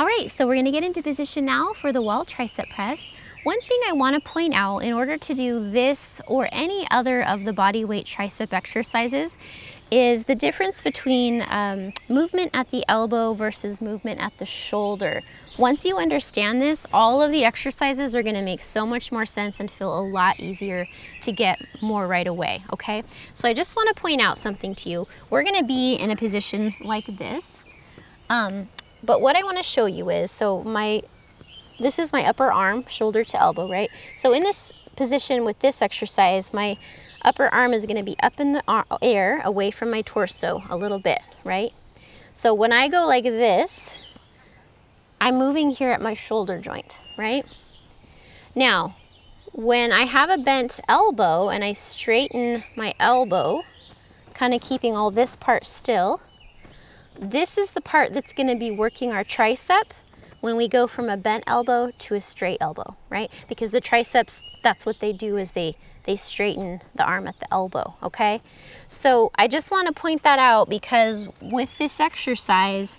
All right, so we're gonna get into position now for the wall tricep press. One thing I wanna point out in order to do this or any other of the body weight tricep exercises is the difference between movement at the elbow versus movement at the shoulder. Once you understand this, all of the exercises are gonna make so much more sense and feel a lot easier to get more right away, okay? So I just wanna point out something to you. We're gonna be in a position like this. But what I want to show you is, this is my upper arm, shoulder to elbow, right? So in this position with this exercise, my upper arm is going to be up in the air away from my torso a little bit, right? So when I go like this, I'm moving here at my shoulder joint, right? Now, when I have a bent elbow and I straighten my elbow, kind of keeping all this part still, this is the part that's going to be working our tricep when we go from a bent elbow to a straight elbow, right? Because the triceps, that's what they do, is they straighten the arm at the elbow, okay? So I just want to point that out because with this exercise,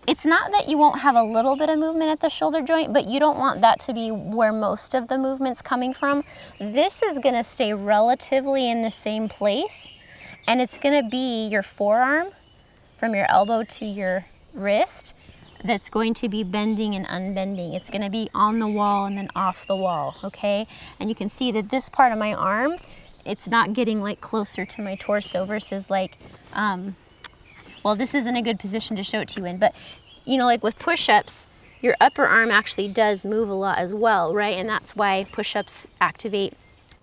it's not that you won't have a little bit of movement at the shoulder joint, but you don't want that to be where most of the movement's coming from. This is going to stay relatively in the same place, and it's going to be your forearm from your elbow to your wrist that's going to be bending and unbending. It's going to be on the wall and then off the wall, okay? And you can see that this part of my arm, it's not getting like closer to my torso versus like, well, this isn't a good position to show it to you in, but you know, like with push-ups, your upper arm actually does move a lot as well, right? And that's why push-ups activate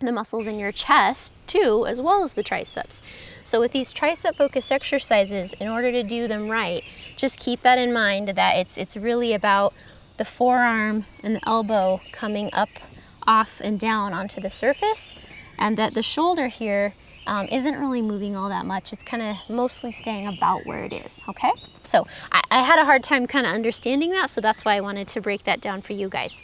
the muscles in your chest too, as well as the triceps. So with these tricep focused exercises, in order to do them right, just keep that in mind that it's really about the forearm and the elbow coming up, off and down onto the surface, and that the shoulder here isn't really moving all that much. It's kind of mostly staying about where it is, okay? So I had a hard time kind of understanding that, so that's why I wanted to break that down for you guys.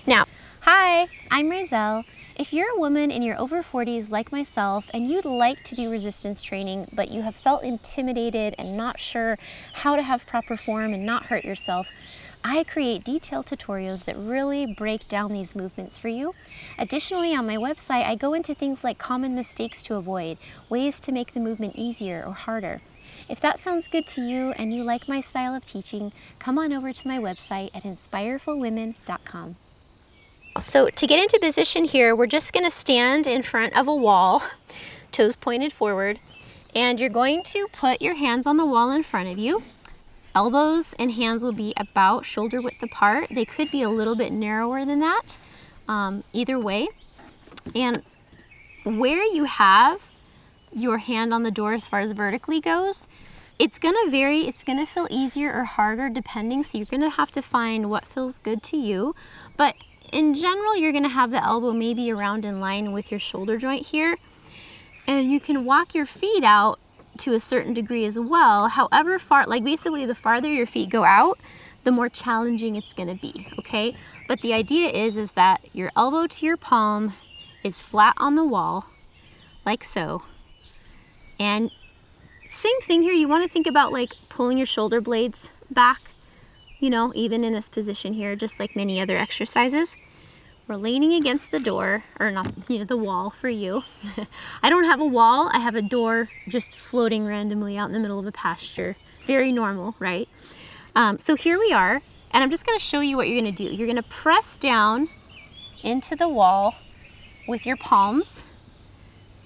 Now, hi, I'm Razel. If you're a woman in your over 40s like myself and you'd like to do resistance training, but you have felt intimidated and not sure how to have proper form and not hurt yourself, I create detailed tutorials that really break down these movements for you. Additionally, on my website, I go into things like common mistakes to avoid, ways to make the movement easier or harder. If that sounds good to you and you like my style of teaching, come on over to my website at inspirefulwomen.com. So to get into position here, we're just going to stand in front of a wall, toes pointed forward, and you're going to put your hands on the wall in front of you. Elbows and hands will be about shoulder width apart. They could be a little bit narrower than that, either way. And where you have your hand on the door as far as vertically goes, it's going to vary. It's going to feel easier or harder depending, so you're going to have to find what feels good to you. But in general, you're going to have the elbow maybe around in line with your shoulder joint here, and you can walk your feet out to a certain degree as well. However far, like basically the farther your feet go out, the more challenging it's going to be, okay? But the idea is that your elbow to your palm is flat on the wall, like so. And same thing here, you want to think about like pulling your shoulder blades back, you know, even in this position here, just like many other exercises. We're leaning against the door, or not, you know, the wall for you. I don't have a wall, I have a door just floating randomly out in the middle of a pasture. Very normal, right? So here we are, and I'm just gonna show you what you're gonna do. You're gonna press down into the wall with your palms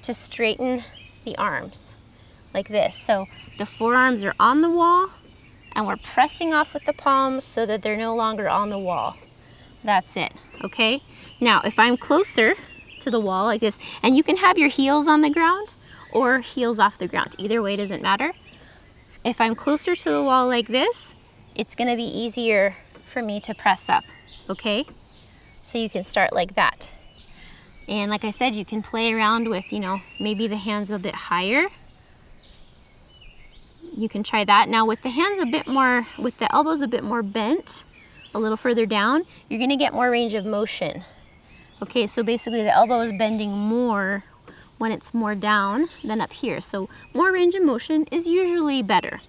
to straighten the arms, like this. So the forearms are on the wall, and we're pressing off with the palms so that they're no longer on the wall. That's it, okay? Now, if I'm closer to the wall like this, and you can have your heels on the ground or heels off the ground. Either way doesn't matter. If I'm closer to the wall like this, it's gonna be easier for me to press up, okay? So you can start like that. And like I said, you can play around with, you know, maybe the hands a bit higher. You can try that. Now with the hands a bit more, with the elbows a bit more bent, a little further down, you're gonna get more range of motion. Okay, so basically the elbow is bending more when it's more down than up here. So more range of motion is usually better.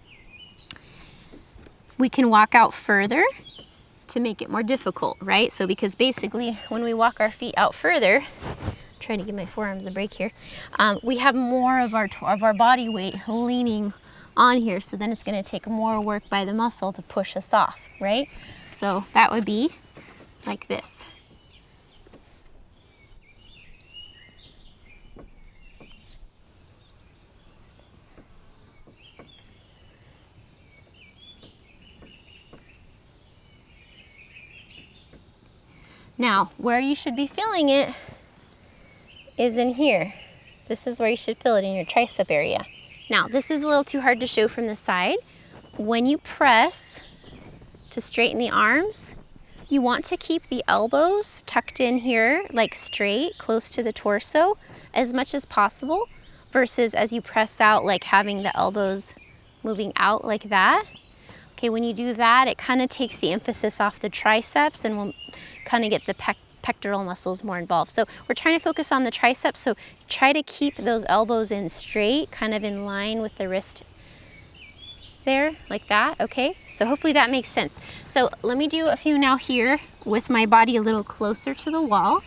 we can walk out further to make it more difficult, right? So because basically when we walk our feet out further, I'm trying to give my forearms a break here, we have more of our body weight leaning on here, so then it's going to take more work by the muscle to push us off, right? So that would be like this. Now, where you should be feeling it is in here. This is where you should feel it, in your tricep area. Now, this is a little too hard to show from the side. When you press to straighten the arms, you want to keep the elbows tucked in here, like straight, close to the torso, as much as possible, versus as you press out, like having the elbows moving out like that. Okay, when you do that, it kind of takes the emphasis off the triceps and will kind of get the pectoral muscles more involved. So we're trying to focus on the triceps, so try to keep those elbows in straight, kind of in line with the wrist there, like that, okay? So hopefully that makes sense. So let me do a few now here with my body a little closer to the wall.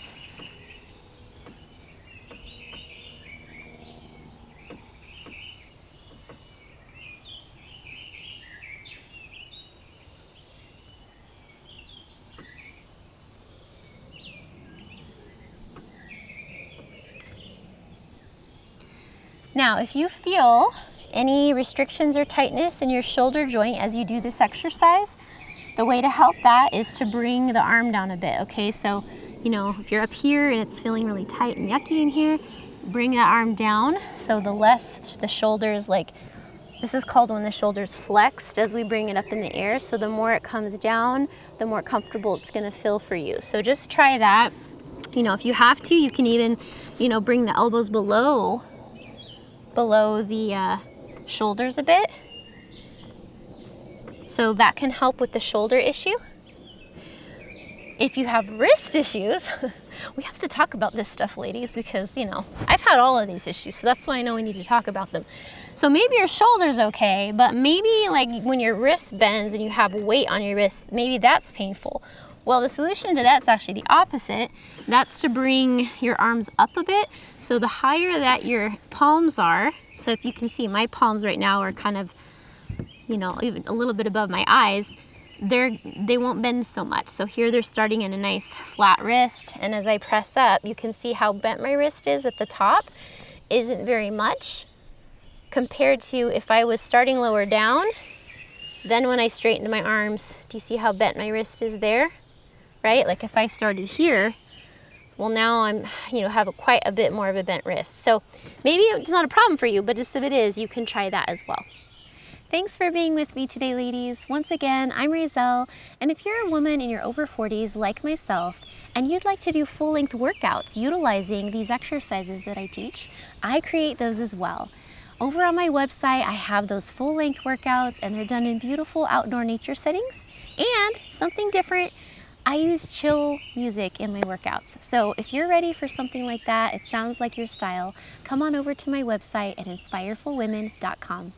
Now, if you feel any restrictions or tightness in your shoulder joint as you do this exercise, the way to help that is to bring the arm down a bit, okay? So, you know, if you're up here and it's feeling really tight and yucky in here, bring that arm down. So the less the shoulders, like, this is called when the shoulder's flexed as we bring it up in the air. So the more it comes down, the more comfortable it's gonna feel for you. So just try that. You know, if you have to, you can even, you know, bring the elbows below the shoulders a bit. So that can help with the shoulder issue. If you have wrist issues, we have to talk about this stuff, ladies, because, you know, I've had all of these issues, so that's why I know we need to talk about them. So maybe your shoulder's okay, but maybe like when your wrist bends and you have weight on your wrist, maybe that's painful. Well, the solution to that's actually the opposite. That's to bring your arms up a bit. So the higher that your palms are, so if you can see my palms right now are kind of, you know, even a little bit above my eyes, they won't bend so much. So here they're starting in a nice flat wrist, and as I press up, you can see how bent my wrist is at the top. Isn't very much compared to if I was starting lower down. Then when I straightened my arms, do you see how bent my wrist is there? Right? Like if I started here, well, now I'm, you know, have quite a bit more of a bent wrist. So maybe it's not a problem for you, but just if it is, you can try that as well. Thanks for being with me today, ladies. Once again, I'm Razel, and if you're a woman in your over 40s like myself, and you'd like to do full-length workouts utilizing these exercises that I teach, I create those as well. Over on my website, I have those full-length workouts, and they're done in beautiful outdoor nature settings. And something different, I use chill music in my workouts. So if you're ready for something like that, it sounds like your style, come on over to my website at inspirefulwomen.com.